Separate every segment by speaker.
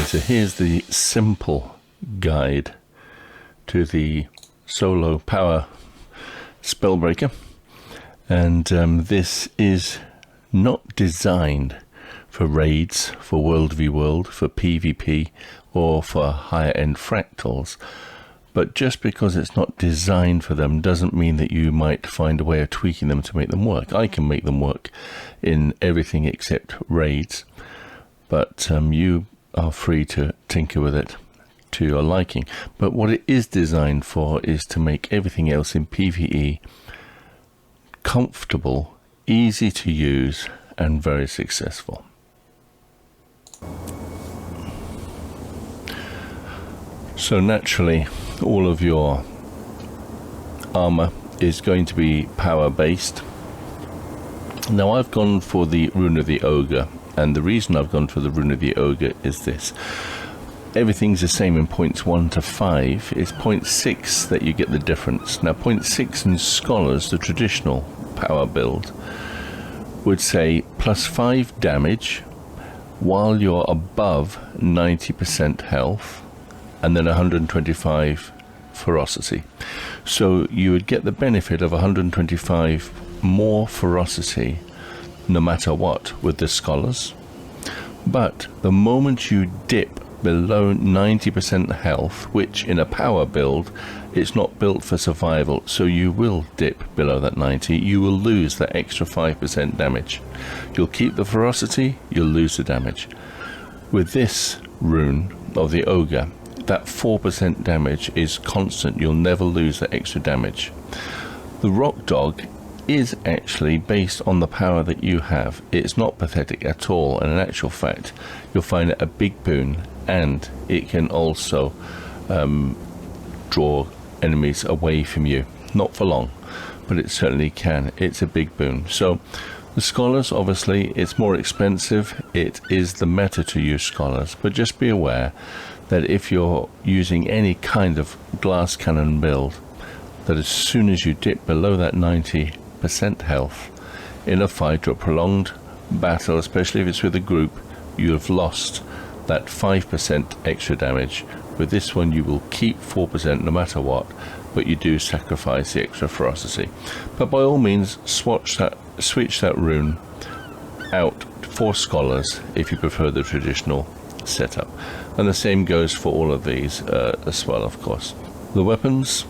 Speaker 1: so here's the simple guide to the Solo Power Spellbreaker, and this is not designed for raids, for World v World, for PvP, or for higher end fractals. But just because it's not designed for them doesn't mean that you might find a way of tweaking them to make them work. I can make them work in everything except raids, but you are free to tinker with it to your liking. But what it is designed for is to make everything else in PvE comfortable, easy to use, and very successful. So naturally, all of your armor is going to be power based. Now I've gone for the Rune of the Ogre, and the reason I've gone for the Rune of the Ogre is this. Everything's the same in points 1 to 5. It's point 6 that you get the difference. Now point 6 in Scholars, the traditional power build, would say plus 5 damage while you're above 90% health, and then 125 ferocity. So you would get the benefit of 125 more ferocity no matter what with the Scholars. But the moment you dip below 90% health, which in a power build, it's not built for survival, so you will dip below that 90, you will lose that extra 5% damage. You'll keep the ferocity, you'll lose the damage. With this rune of the Ogre, that 4% damage is constant. You'll never lose that extra damage. The Rock Dog is actually based on the power that you have. It's not pathetic at all, and in actual fact you'll find it a big boon, and it can also draw enemies away from you. Not for long, but it certainly can. It's a big boon. So the Scholars, obviously it's more expensive. It is the meta to use Scholars, but just be aware that if you're using any kind of glass cannon build, that as soon as you dip below that 90% health in a fight or prolonged battle, especially if it's with a group, you have lost that 5% extra damage. With this one you will keep 4% no matter what, but you do sacrifice the extra ferocity. But by all means switch that rune out for Scholars if you prefer the traditional setup, and the same goes for all of these as well, of course. The weapons,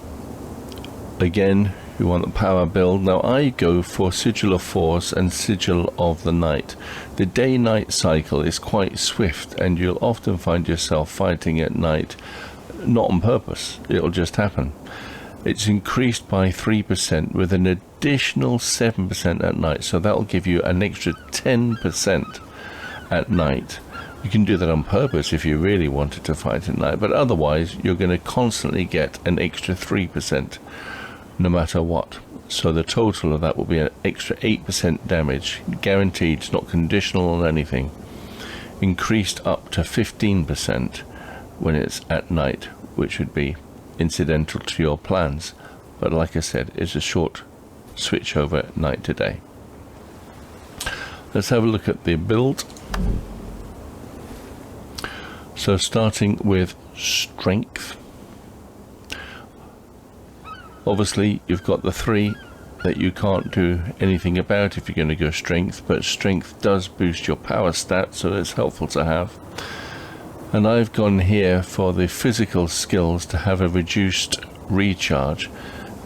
Speaker 1: again, you want the power build. Now I go for Sigil of Force and Sigil of the Night. The day-night cycle is quite swift, and you'll often find yourself fighting at night, not on purpose, it'll just happen. It's increased by 3% with an additional 7% at night, so that'll give you an extra 10% at night. You can do that on purpose if you really wanted to fight at night, but otherwise you're going to constantly get an extra 3% no matter what. So the total of that will be an extra 8% damage, guaranteed. It's not conditional on anything. Increased up to 15% when it's at night, which would be incidental to your plans. But like I said, it's a short switch over night to day. Let's have a look at the build. So starting with strength, obviously you've got the 3 that you can't do anything about if you're going to go strength, but strength does boost your power stat, so it's helpful to have. And I've gone here for the physical skills to have a reduced recharge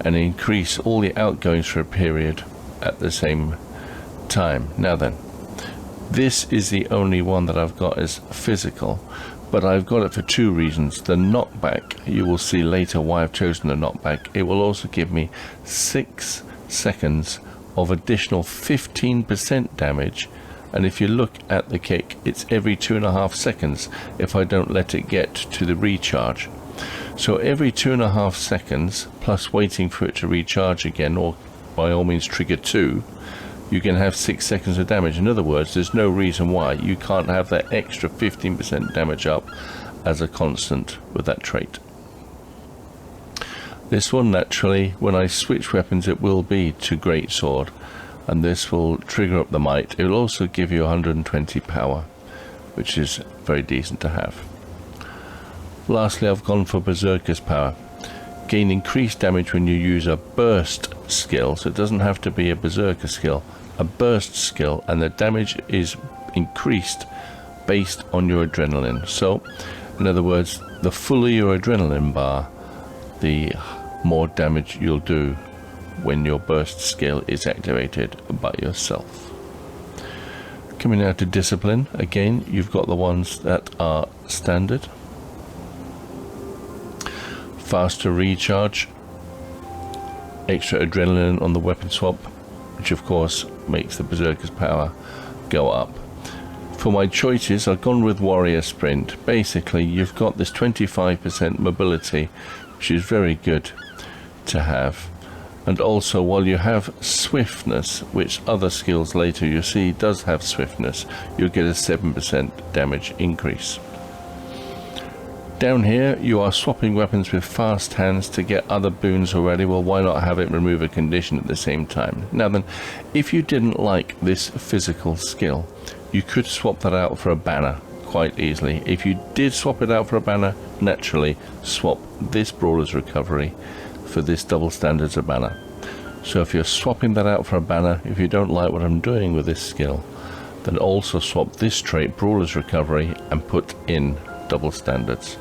Speaker 1: and increase all the outgoings for a period at the same time. Now then, this is the only one that I've got as physical, but I've got it for 2 reasons. The knockback, you will see later why I've chosen the knockback. It will also give me 6 seconds of additional 15% damage, and if you look at the kick, it's every 2.5 seconds if I don't let it get to the recharge. So every 2.5 seconds, plus waiting for it to recharge again, or by all means trigger 2, you can have 6 seconds of damage. In other words, there's no reason why you can't have that extra 15% damage up as a constant with that trait. This one, naturally, when I switch weapons, it will be to Greatsword, and this will trigger up the might. It will also give you 120 power, which is very decent to have. Lastly, I've gone for Berserker's Power. Gain increased damage when you use a burst skill, so it doesn't have to be a Berserker skill, a burst skill, and the damage is increased based on your adrenaline. So, in other words, the fuller your adrenaline bar, the more damage you'll do when your burst skill is activated by yourself. Coming now to Discipline, again, you've got the ones that are standard. Faster recharge, extra adrenaline on the weapon swap, which of course makes the Berserker's Power go up. For my choices, I've gone with Warrior Sprint. Basically, you've got this 25% mobility, which is very good to have. And also, while you have swiftness, which other skills later you see does have swiftness, you'll get a 7% damage increase. Down here, you are swapping weapons with fast hands to get other boons already. Well, why not have it remove a condition at the same time? Now then, if you didn't like this physical skill, you could swap that out for a banner quite easily. If you did swap it out for a banner, naturally swap this Brawler's Recovery for this double standards of banner. So if you're swapping that out for a banner, if you don't like what I'm doing with this skill, then also swap this trait, Brawler's Recovery, and put in double standards.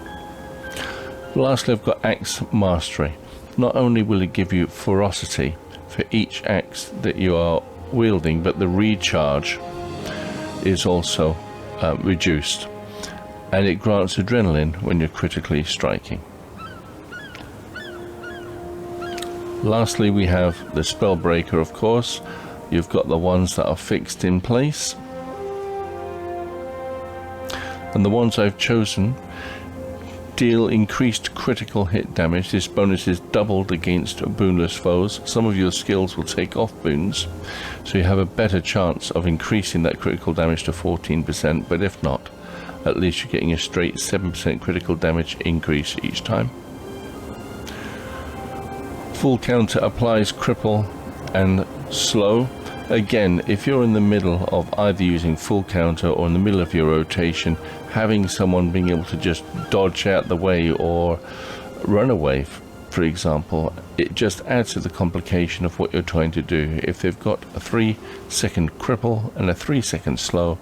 Speaker 1: Lastly, I've got Axe Mastery. Not only will it give you ferocity for each axe that you are wielding, but the recharge is also reduced, and it grants adrenaline when you're critically striking. Lastly, we have the Spellbreaker, of course. You've got the ones that are fixed in place, and the ones I've chosen deal increased critical hit damage. This bonus is doubled against boonless foes. Some of your skills will take off boons, so you have a better chance of increasing that critical damage to 14%, but if not, at least you're getting a straight 7% critical damage increase each time. Full counter applies cripple and slow. Again, if you're in the middle of either using full counter or in the middle of your rotation, having someone being able to just dodge out the way or run away, for example, it just adds to the complication of what you're trying to do. If they've got a 3-second cripple and a 3-second slow,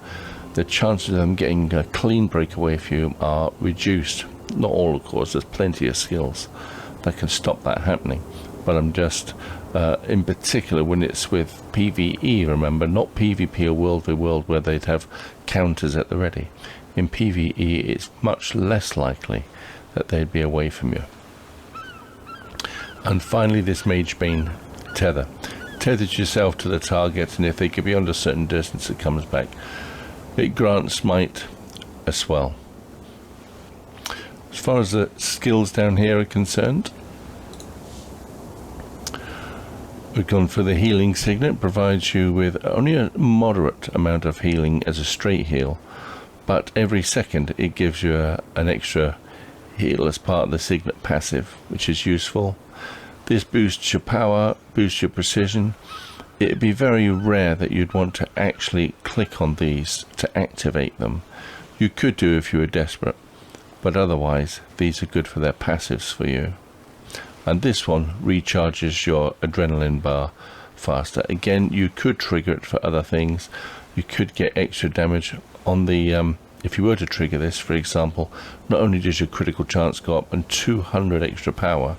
Speaker 1: the chances of them getting a clean breakaway for you are reduced. Not all, of course, there's plenty of skills that can stop that happening, but I'm just in particular when it's with PvE, remember, not PvP or World v World where they'd have counters at the ready. In PvE, it's much less likely that they'd be away from you. And finally, this Magebane tether. Tethers yourself to the target, and if they get beyond a certain distance, it comes back. It grants smite as well. As far as the skills down here are concerned, we've gone for the healing signet. It provides you with only a moderate amount of healing as a straight heal, but every second it gives you an extra heal as part of the signet passive, which is useful. This boosts your power, boosts your precision. It'd be very rare that you'd want to actually click on these to activate them. You could do if you were desperate, but otherwise these are good for their passives for you. And this one recharges your adrenaline bar faster. Again, you could trigger it for other things. You could get extra damage on the if you were to trigger this, for example, not only does your critical chance go up and 200 extra power,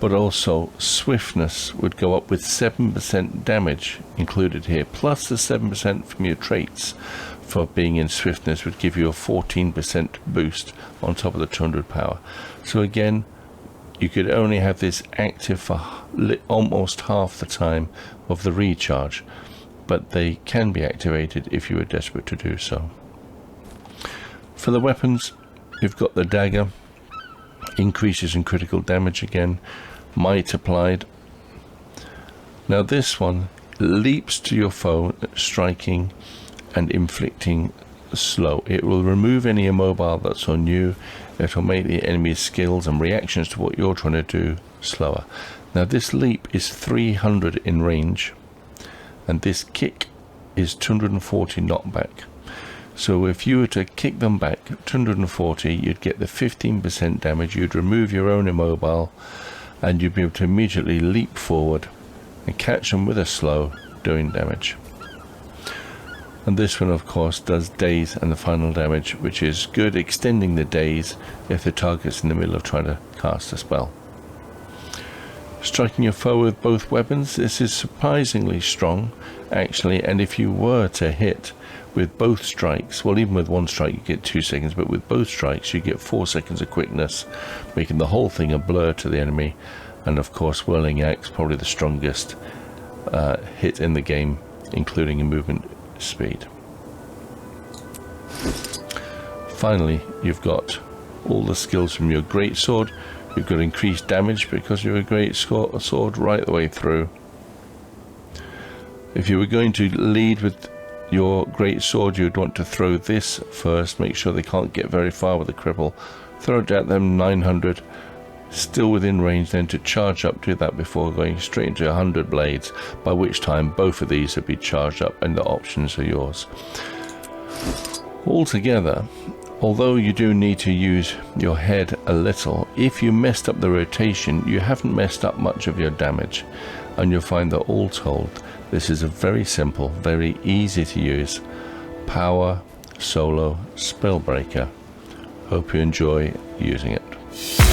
Speaker 1: but also swiftness would go up with 7% damage included here, plus the 7% from your traits for being in swiftness would give you a 14% boost on top of the 200 power. So again, you could only have this active for almost half the time of the recharge, but they can be activated if you were desperate to do so. For the weapons, you've got the dagger, increases in critical damage again, might applied. Now this one leaps to your foe, striking and inflicting slow. It will remove any immobile that's on you. It will make the enemy's skills and reactions to what you're trying to do slower. Now this leap is 300 in range, and this kick is 240 knockback. So if you were to kick them back 240, you'd get the 15% damage, you'd remove your own immobile, and you'd be able to immediately leap forward and catch them with a slow, doing damage. And this one of course does daze and the final damage, which is good, extending the daze if the target's in the middle of trying to cast a spell. Striking your foe with both weapons, this is surprisingly strong actually, and if you were to hit with both strikes, well, even with one strike you get 2 seconds, but with both strikes you get 4 seconds of quickness, making the whole thing a blur to the enemy. And of course Whirling Axe, probably the strongest hit in the game, including in movement speed. Finally, you've got all the skills from your great sword. You've got increased damage because you're a great sword right the way through. If you were going to lead with your great sword, you'd want to throw this first, make sure they can't get very far with the cripple, throw it at them 900, still within range, then to charge up, do that before going straight into 100 blades, by which time both of these would be charged up and the options are yours. Altogether, although you do need to use your head a little, if you messed up the rotation, you haven't messed up much of your damage, and you'll find that all told, this is a very simple, very easy to use Power Solo Spellbreaker. Hope you enjoy using it.